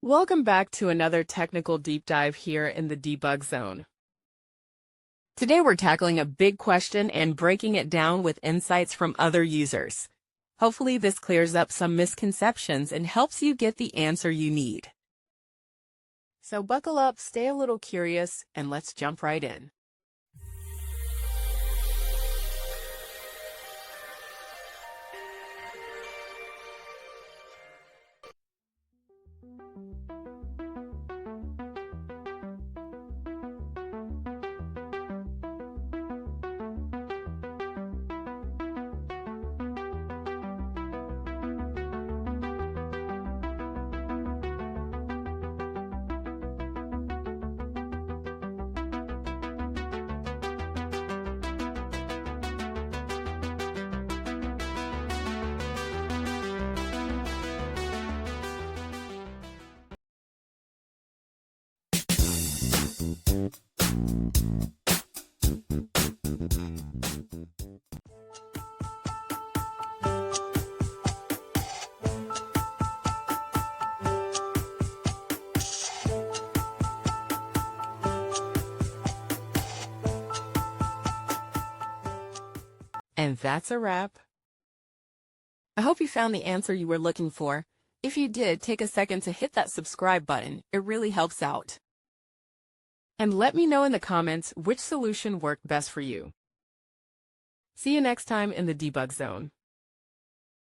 Welcome back to another technical deep dive here in the debug zone. Today we're tackling a big question and breaking it down with insights from other users. Hopefully this clears up some misconceptions and helps you get the answer you need. So buckle up, stay a little curious, and let's jump right in. And that's a wrap. I hope you found the answer you were looking for. If you did, take a second to hit that subscribe button. It really helps out. And let me know in the comments which solution worked best for you. See you next time in the debug zone.